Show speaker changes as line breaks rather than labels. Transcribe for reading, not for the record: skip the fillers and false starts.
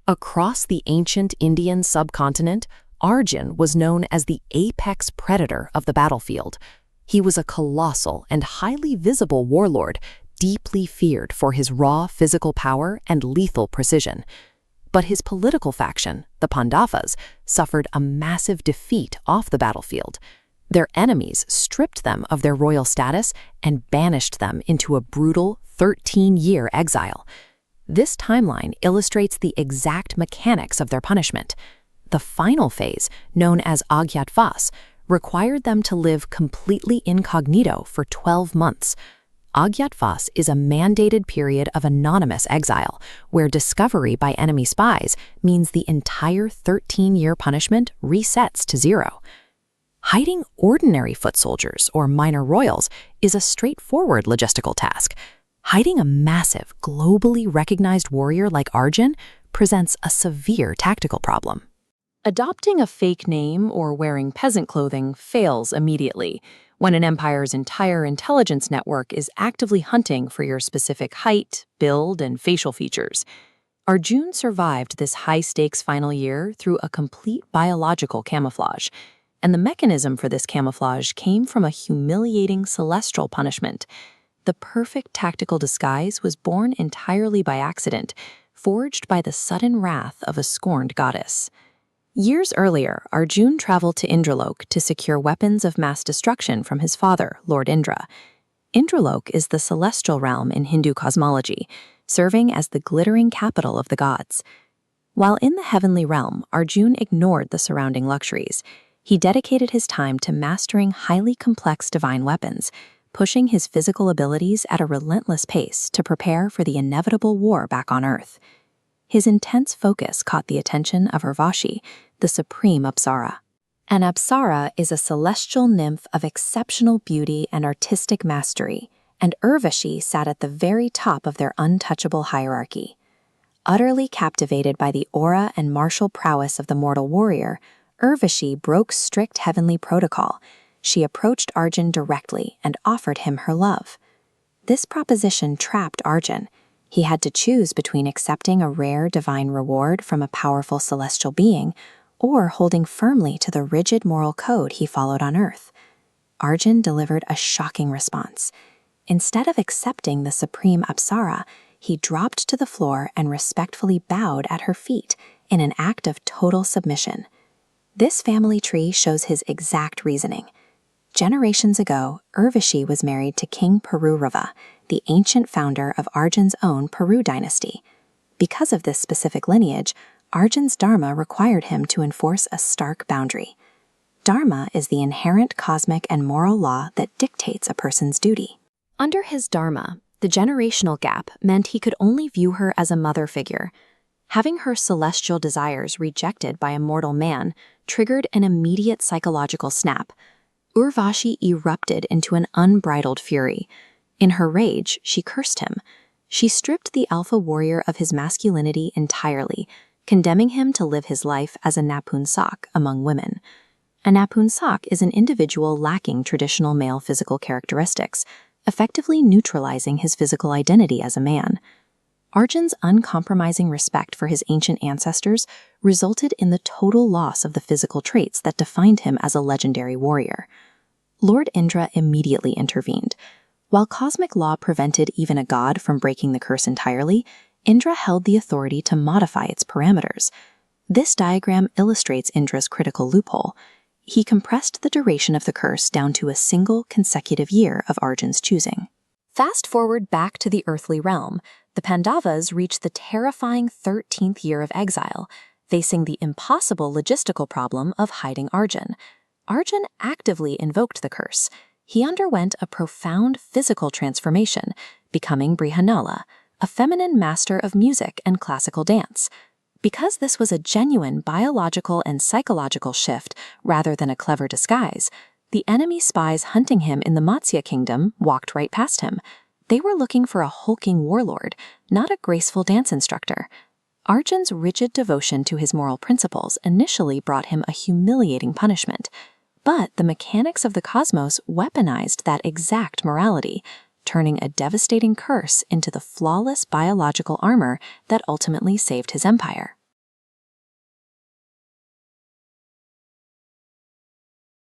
Across the ancient Indian subcontinent, Arjun was known as the apex predator of the battlefield. He was a colossal and highly visible warlord, deeply feared for his raw physical power and lethal precision. But his political faction, the Pandavas, suffered a massive defeat off the battlefield. Their enemies stripped them of their royal status and banished them into a brutal 13-year exile. This timeline illustrates the exact mechanics of their punishment. The final phase, known as Agyatvas, required them to live completely incognito for 12 months. Agyatvas is a mandated period of anonymous exile, where discovery by enemy spies means the entire 13-year punishment resets to 0. Hiding ordinary foot soldiers or minor royals is a straightforward logistical task. Hiding a massive, globally recognized warrior like Arjun presents a severe tactical problem. Adopting a fake name or wearing peasant clothing fails immediately when an empire's entire intelligence network is actively hunting for your specific height, build, and facial features. Arjun survived this high-stakes final year through a complete biological camouflage, and the mechanism for this camouflage came from a humiliating celestial punishment. The perfect tactical disguise was born entirely by accident, forged by the sudden wrath of a scorned goddess. Years earlier, Arjun traveled to Indralok to secure weapons of mass destruction from his father, Lord Indra. Indralok is the celestial realm in Hindu cosmology, serving as the glittering capital of the gods. While in the heavenly realm, Arjun ignored the surrounding luxuries. He dedicated his time to mastering highly complex divine weapons, pushing his physical abilities at a relentless pace to prepare for the inevitable war back on Earth. His intense focus caught the attention of Urvashi, the supreme Apsara. An Apsara is a celestial nymph of exceptional beauty and artistic mastery, and Urvashi sat at the very top of their untouchable hierarchy. Utterly captivated by the aura and martial prowess of the mortal warrior, Urvashi broke strict heavenly protocol. She approached Arjun directly and offered him her love. This proposition trapped Arjun. He had to choose between accepting a rare divine reward from a powerful celestial being or holding firmly to the rigid moral code he followed on Earth. Arjun delivered a shocking response. Instead of accepting the supreme Apsara, he dropped to the floor and respectfully bowed at her feet in an act of total submission. This family tree shows his exact reasoning. Generations ago, Urvashi was married to King Pururava, the ancient founder of Arjun's own Puru dynasty. Because of this specific lineage, Arjun's dharma required him to enforce a stark boundary. Dharma is the inherent cosmic and moral law that dictates a person's duty. Under his dharma, the generational gap meant he could only view her as a mother figure. Having her celestial desires rejected by a mortal man triggered an immediate psychological snap. Urvashi erupted into an unbridled fury. In her rage, she cursed him. She stripped the alpha warrior of his masculinity entirely, condemning him to live his life as a Napunsaq among women. A Napunsaq is an individual lacking traditional male physical characteristics, effectively neutralizing his physical identity as a man. Arjun's uncompromising respect for his ancient ancestors resulted in the total loss of the physical traits that defined him as a legendary warrior. Lord Indra immediately intervened. While cosmic law prevented even a god from breaking the curse entirely, Indra held the authority to modify its parameters. This diagram illustrates Indra's critical loophole. He compressed the duration of the curse down to a single consecutive year of Arjun's choosing. Fast forward back to the earthly realm, the Pandavas reached the terrifying 13th year of exile, facing the impossible logistical problem of hiding Arjun. Arjun actively invoked the curse. He underwent a profound physical transformation, becoming Brihanala, a feminine master of music and classical dance. Because this was a genuine biological and psychological shift rather than a clever disguise, the enemy spies hunting him in the Matsya kingdom walked right past him. They were looking for a hulking warlord, not a graceful dance instructor. Arjun's rigid devotion to his moral principles initially brought him a humiliating punishment, but the mechanics of the cosmos weaponized that exact morality, turning a devastating curse into the flawless biological armor that ultimately saved his empire.